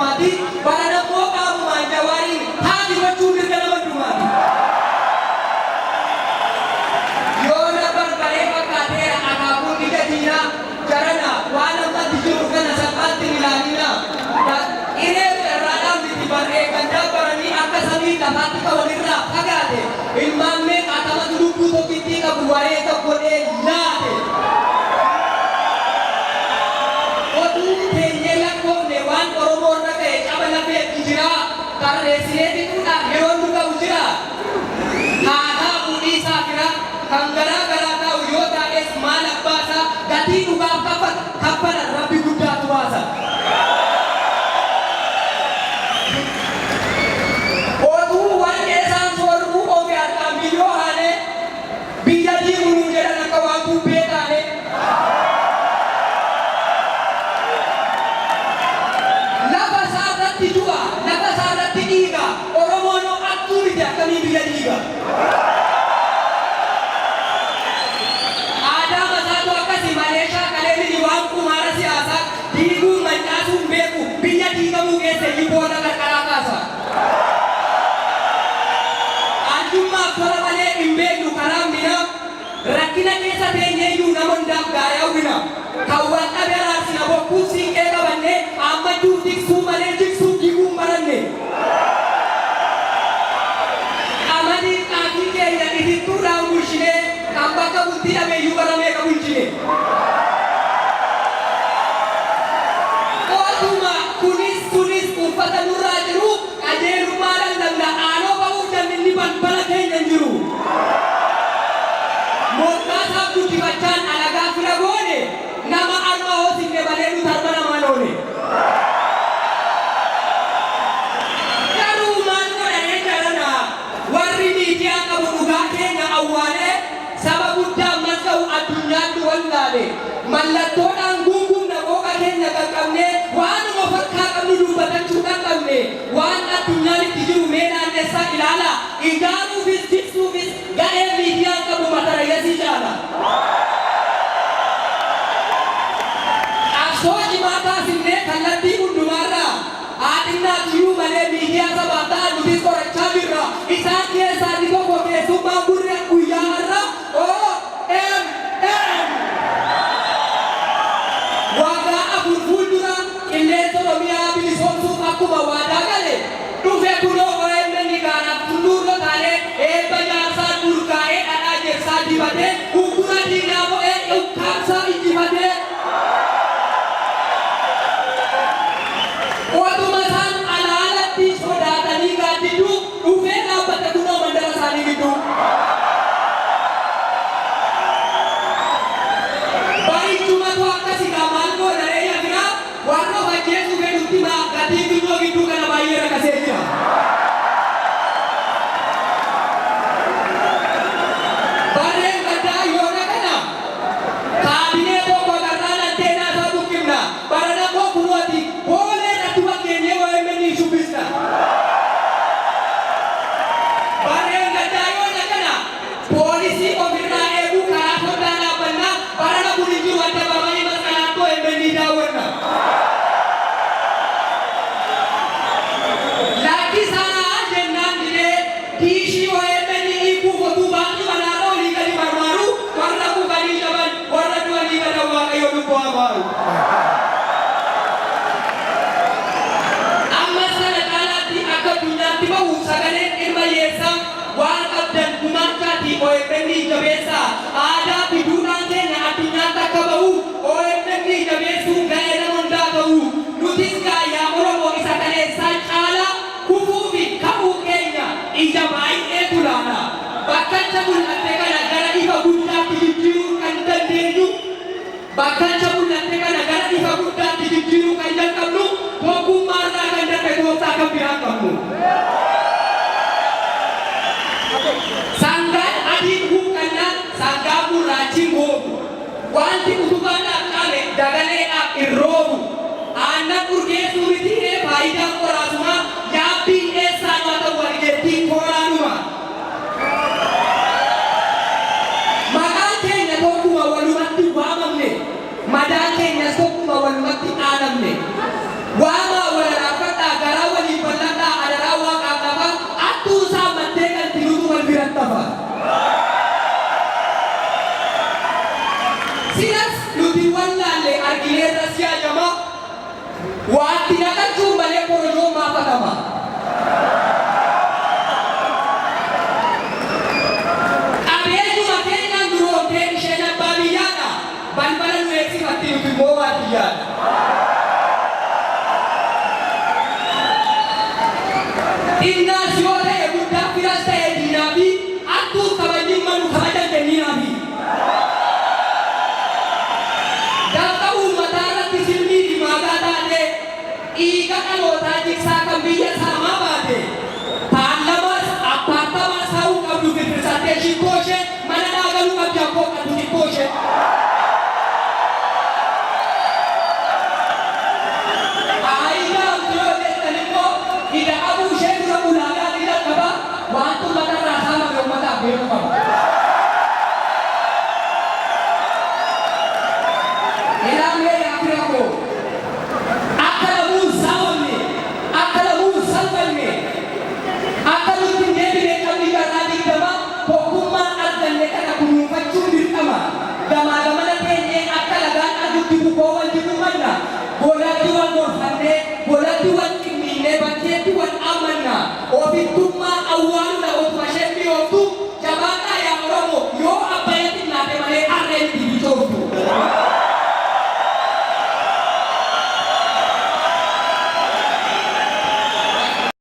mati barana ko ka manjawari hadi waccu dirga namandumati yona barbare bakate akaku dijatina jarana wala madijiru kana sakati nilanina ire rada miti bare ganda barani akasami kahati ka walirra agate ilmamme atama dudu to kiti ka buare to kode late odu theyela ko newan oromor na ke abala pe ijira karre sireti kuda herondu ka ujira hada budi sakira kangara gara ta uyota es malabasa gati uga kapal rabbi gudda tuasa odu wange san soru o be ata milio hane bijaji munu jera na kawaku betane laba sada tiga oromono akuri dia kami bijajiga ada masatu akasi Malaysia kaleli di wangku marasi asa digu manyasu beku bijajiga mugese ibona karakasa anjuma kola male imbegu karambina rakina kesa tenye yu namondam gaya wina kawan abera sinabo kusi ega banne amadu diksu male diksu gigu maranne amadi aki ke ya itu rawu shine ambaka buti ame yu barame ka bunjine otuma kunis ufata nurajru ajeru maran danda ano bawu dan niban balake nyanjuru mota sabu dibacan alaga firagone nama arma hosinne balenu tarbana manone karu manno dane jarana warri media kabuga kenya awale sababu damasau adunya duwallale mallato dan gunggung na boka kenya kakamne wan mo fakka kamnu dubatan chukan kamne wan adunya ni tijiru mena nesa ilala igaru bis jitsu bis gae media kabu matara yasi jala soji mata sinne kallati undumara adinna jiru male media sabata nudis ko rakhabira isan ke sadi ko ke summa burya uyara o em waga abul fuldura ille to romia bilison su aku bawada gale tufe kuno oe meni gana tunduro tale e bajar sa turka e adaje sadi bade ukura dinamo e ukasa ijibade waktu masan ala-ala di soda tadi gak tidur ufena pada guna mandara sani gitu baik cuma tuh kasih kamal ko dari ya kira warna baje suge ultima gati video gitu kana bayi ra kasih aja bareng kada yona kana kabine ko karena antena satu kimna barana ko buruati subista bareng dayo na kana polisi ofirna ebu karato dana banna barana buliji wanda babani masana to embeni dawana laki sana jennan dire dishi o embeni ibu fotu baki banaro ligali marmaru warna ku kali jaban warna dua liga dawa kayo lupa baru tiba usagale irma yesa wan abdan kumanka di oe pendi jabesa ada bidunan kenya atunya takabau oe pendi jabesu gaena monda kau nutis kaya oromo isakale sakala kufubi kabu kenya ijabai etulana bahkan cabul ateka negara iba bunda tijiru kandan deju bahkan cabul ateka negara iba bunda tijiru kandan kamu boku marna kandan kego sakabira kamu sanggan adin hukana sanggamu rajin hobu wanti utubana kale dagale ak irrobu anak urge suritire faida korasuma yapi esa mata warge ti koranuma magate na toku walumati wamamne madake na toku walumati anamne wama wala rafata Ati naqachuu malee korojoo maafatama. Qabeenyuma keenyaan duroomteen isheen abbaa biyyaadha. Balbala nu eegsifatti nuti immoo waardiyyaadha. Innaas yoo ta'e guddaa firas ta'e diinaa fi attuu kabajimma nu kabajan kenninaa fi. Gaafa uummataa irratti sirbii dimaagaa taate dhiiga dhalootaa jigsaa kan biyya saamaa baate paarlamaas appaartamaas ta'uu qabdu firfirsattee shikkoo ishee mana dhaagaluu qabdi akkoo qabdu shikkoo ishee. Ida abu ishee dura ulaagaa dhiira qaba wantu matarraa saamame uummataaf beeku qaba. Ilaalee